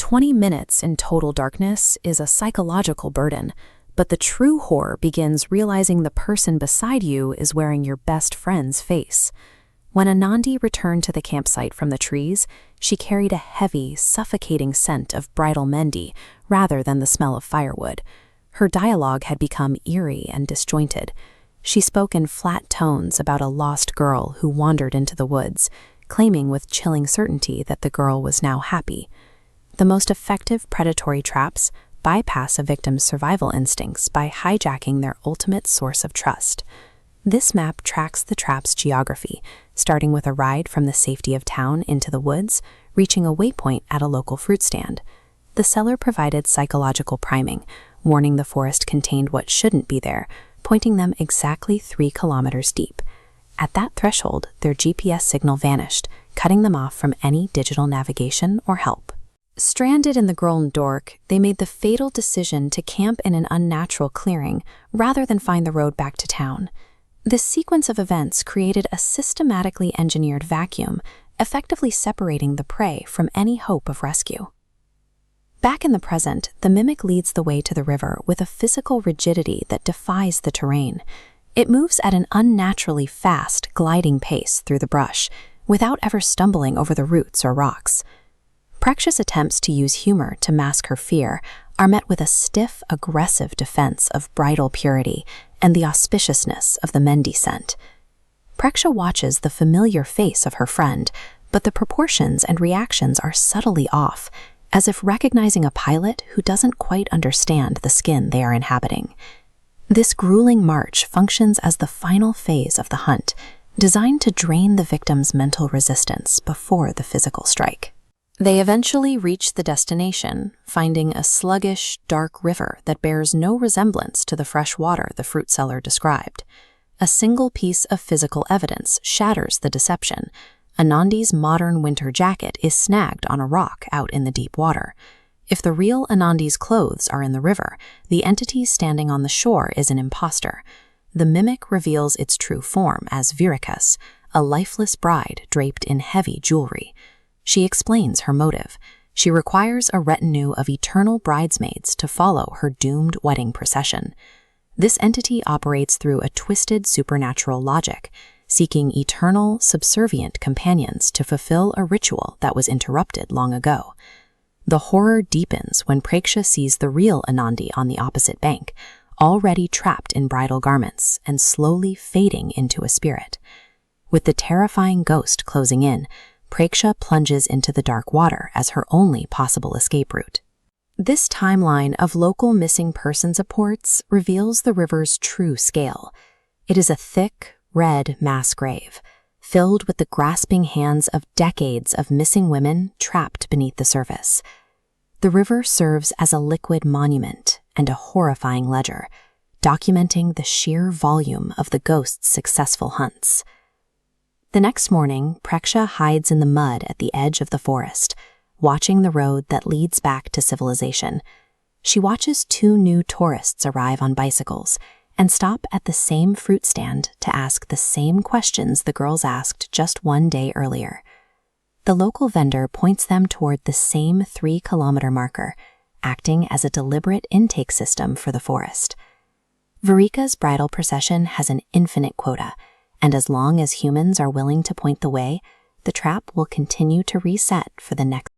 20 minutes in total darkness is a psychological burden, but the true horror begins realizing the person beside you is wearing your best friend's face. When Anandi returned to the campsite from the trees, she carried a heavy, suffocating scent of bridal mendi rather than the smell of firewood. Her dialogue had become eerie and disjointed. She spoke in flat tones about a lost girl who wandered into the woods, claiming with chilling certainty that the girl was now happy. The most effective predatory traps bypass a victim's survival instincts by hijacking their ultimate source of trust. This map tracks the trap's geography, starting with a ride from the safety of town into the woods, reaching a waypoint at a local fruit stand. The seller provided psychological priming, warning the forest contained what shouldn't be there, pointing them exactly 3 kilometers deep. At that threshold, their GPS signal vanished, cutting them off from any digital navigation or help. Stranded in the Groln Dork, they made the fatal decision to camp in an unnatural clearing rather than find the road back to town. This sequence of events created a systematically engineered vacuum, effectively separating the prey from any hope of rescue. Back in the present, the mimic leads the way to the river with a physical rigidity that defies the terrain. It moves at an unnaturally fast, gliding pace through the brush, without ever stumbling over the roots or rocks. Praxia's attempts to use humor to mask her fear are met with a stiff, aggressive defense of bridal purity and the auspiciousness of the mendi scent. Praxia watches the familiar face of her friend, but the proportions and reactions are subtly off, as if recognizing a pilot who doesn't quite understand the skin they are inhabiting. This grueling march functions as the final phase of the hunt, designed to drain the victim's mental resistance before the physical strike. They eventually reach the destination, finding a sluggish, dark river that bears no resemblance to the fresh water the fruit seller described. A single piece of physical evidence shatters the deception. Anandi's modern winter jacket is snagged on a rock out in the deep water. If the real Anandi's clothes are in the river, the entity standing on the shore is an imposter. The mimic reveals its true form as Virikas, a lifeless bride draped in heavy jewelry. She explains her motive. She requires a retinue of eternal bridesmaids to follow her doomed wedding procession. This entity operates through a twisted supernatural logic, seeking eternal, subservient companions to fulfill a ritual that was interrupted long ago. The horror deepens when Praxia sees the real Anandi on the opposite bank, already trapped in bridal garments and slowly fading into a spirit. With the terrifying ghost closing in, Praxia plunges into the dark water as her only possible escape route. This timeline of local missing persons reports reveals the river's true scale. It is a thick, red mass grave, filled with the grasping hands of decades of missing women trapped beneath the surface. The river serves as a liquid monument and a horrifying ledger, documenting the sheer volume of the ghost's successful hunts. The next morning, Praxia hides in the mud at the edge of the forest, watching the road that leads back to civilization. She watches 2 new tourists arrive on bicycles and stop at the same fruit stand to ask the same questions the girls asked just 1 day earlier. The local vendor points them toward the same 3-kilometer marker, acting as a deliberate intake system for the forest. Virica's bridal procession has an infinite quota, and as long as humans are willing to point the way, the trap will continue to reset for the next